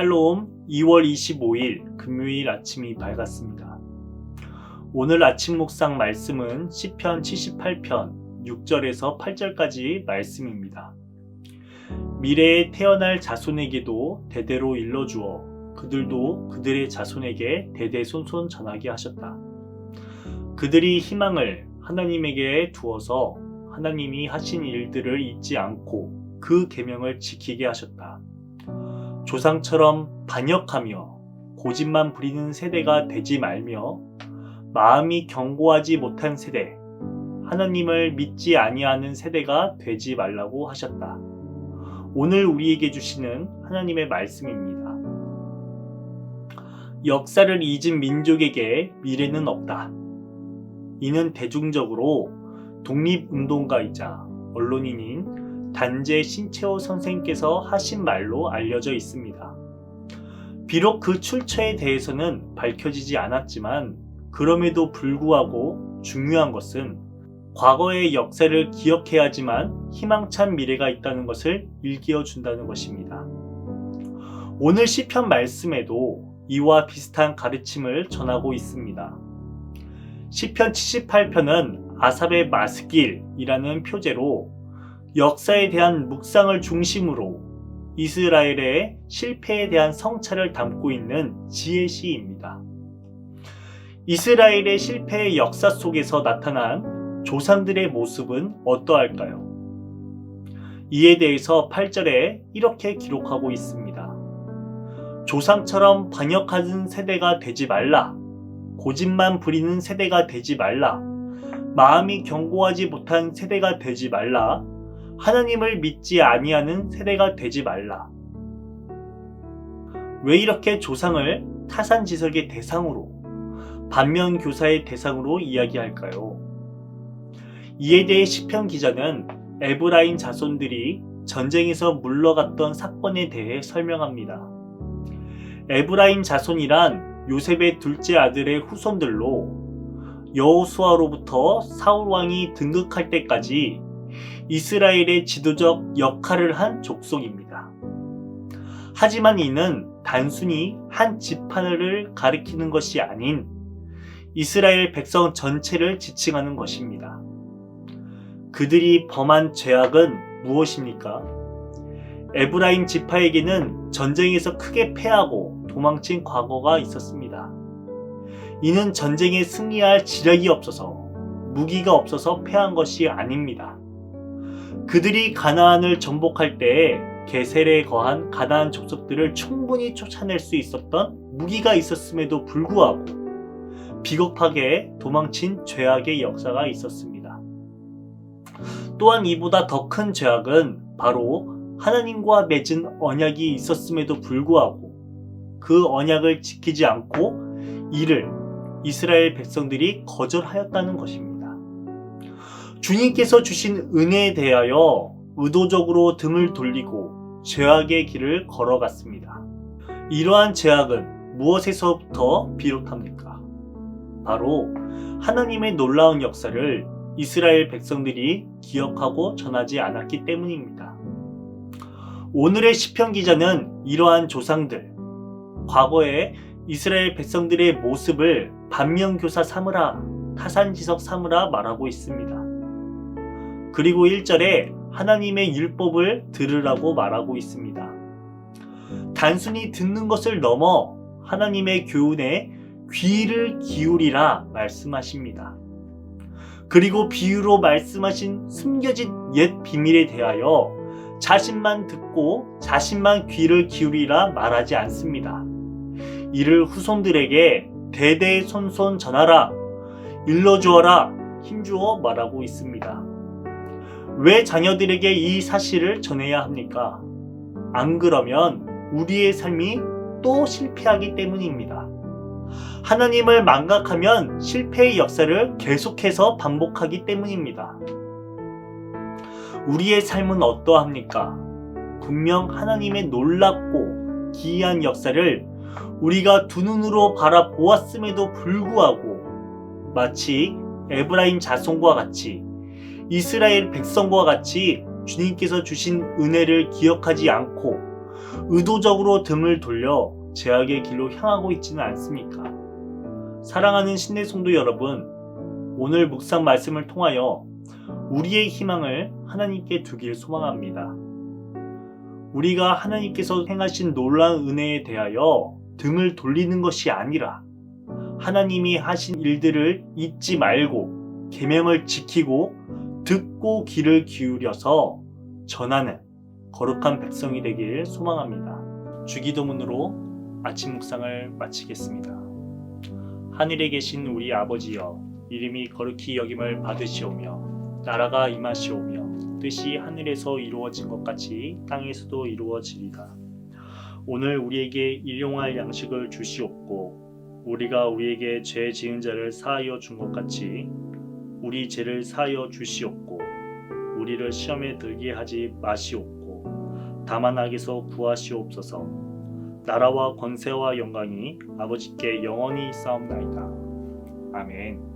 샬롬. 2월 25일 금요일 아침이 밝았습니다. 오늘 아침 묵상 말씀은 시편 78편 6절에서 8절까지 말씀입니다. 미래에 태어날 자손에게도 대대로 일러주어 그들도 그들의 자손에게 대대손손 전하게 하셨다. 그들이 희망을 하나님에게 두어서 하나님이 하신 일들을 잊지 않고 그 계명을 지키게 하셨다. 조상처럼 반역하며 고집만 부리는 세대가 되지 말며 마음이 견고하지 못한 세대, 하나님을 믿지 아니하는 세대가 되지 말라고 하셨다. 오늘 우리에게 주시는 하나님의 말씀입니다. 역사를 잊은 민족에게 미래는 없다. 이는 대중적으로 독립운동가이자 언론인인 단재 신채호 선생께서 하신 말로 알려져 있습니다. 비록 그 출처에 대해서는 밝혀지지 않았지만 그럼에도 불구하고 중요한 것은 과거의 역사를 기억해야지만 희망찬 미래가 있다는 것을 일깨워준다는 것입니다. 오늘 시편 말씀에도 이와 비슷한 가르침을 전하고 있습니다. 시편 78편은 아삽의 마스길이라는 표제로 역사에 대한 묵상을 중심으로 이스라엘의 실패에 대한 성찰을 담고 있는 지혜시입니다. 이스라엘의 실패의 역사 속에서 나타난 조상들의 모습은 어떠할까요? 이에 대해서 8절에 이렇게 기록하고 있습니다. 조상처럼 반역하는 세대가 되지 말라. 고집만 부리는 세대가 되지 말라. 마음이 견고하지 못한 세대가 되지 말라. 하나님을 믿지 아니하는 세대가 되지 말라. 왜 이렇게 조상을 타산지석의 대상으로, 반면교사의 대상으로 이야기할까요? 이에 대해 시편 기자는 에브라임 자손들이 전쟁에서 물러갔던 사건에 대해 설명합니다. 에브라임 자손이란 요셉의 둘째 아들의 후손들로 여호수아로부터 사울 왕이 등극할 때까지 이스라엘의 지도적 역할을 한 족속입니다. 하지만 이는 단순히 한 지파를 가리키는 것이 아닌 이스라엘 백성 전체를 지칭하는 것입니다. 그들이 범한 죄악은 무엇입니까? 에브라임 지파에게는 전쟁에서 크게 패하고 도망친 과거가 있었습니다. 이는 전쟁에 승리할 지력이 없어서, 무기가 없어서 패한 것이 아닙니다. 그들이 가나안을 정복할 때에 게셀에 거한 가나안 족속들을 충분히 쫓아낼 수 있었던 무기가 있었음에도 불구하고 비겁하게 도망친 죄악의 역사가 있었습니다. 또한 이보다 더 큰 죄악은 바로 하나님과 맺은 언약이 있었음에도 불구하고 그 언약을 지키지 않고 이를 이스라엘 백성들이 거절하였다는 것입니다. 주님께서 주신 은혜에 대하여 의도적으로 등을 돌리고 죄악의 길을 걸어갔습니다. 이러한 죄악은 무엇에서부터 비롯합니까? 바로 하나님의 놀라운 역사를 이스라엘 백성들이 기억하고 전하지 않았기 때문입니다. 오늘의 시편 기자는 이러한 조상들, 과거의 이스라엘 백성들의 모습을 반면교사 삼으라, 타산지석 삼으라 말하고 있습니다. 그리고 1절에 하나님의 율법을 들으라고 말하고 있습니다. 단순히 듣는 것을 넘어 하나님의 교훈에 귀를 기울이라 말씀하십니다. 그리고 비유로 말씀하신 숨겨진 옛 비밀에 대하여 자신만 듣고 자신만 귀를 기울이라 말하지 않습니다. 이를 후손들에게 대대손손 전하라, 일러주어라, 힘주어 말하고 있습니다. 왜 자녀들에게 이 사실을 전해야 합니까? 안 그러면 우리의 삶이 또 실패하기 때문입니다. 하나님을 망각하면 실패의 역사를 계속해서 반복하기 때문입니다. 우리의 삶은 어떠합니까? 분명 하나님의 놀랍고 기이한 역사를 우리가 두 눈으로 바라보았음에도 불구하고 마치 에브라임 자손과 같이 이스라엘 백성과 같이 주님께서 주신 은혜를 기억하지 않고 의도적으로 등을 돌려 죄악의 길로 향하고 있지는 않습니까? 사랑하는 신의 성도 여러분, 오늘 묵상 말씀을 통하여 우리의 희망을 하나님께 두길 소망합니다. 우리가 하나님께서 행하신 놀라운 은혜에 대하여 등을 돌리는 것이 아니라 하나님이 하신 일들을 잊지 말고 계명을 지키고 듣고 귀를 기울여서 전하는 거룩한 백성이 되길 소망합니다. 주기도문으로 아침 묵상을 마치겠습니다. 하늘에 계신 우리 아버지여, 이름이 거룩히 여김을 받으시오며 나라가 임하시오며 뜻이 하늘에서 이루어진 것 같이 땅에서도 이루어지리다. 오늘 우리에게 일용할 양식을 주시옵고 우리가 우리에게 죄 지은 자를 사하여 준 것 같이 우리 죄를 사하여 주시옵고 우리를 시험에 들게 하지 마시옵고 다만 악에서 구하시옵소서. 나라와 권세와 영광이 아버지께 영원히 있사옵나이다. 아멘.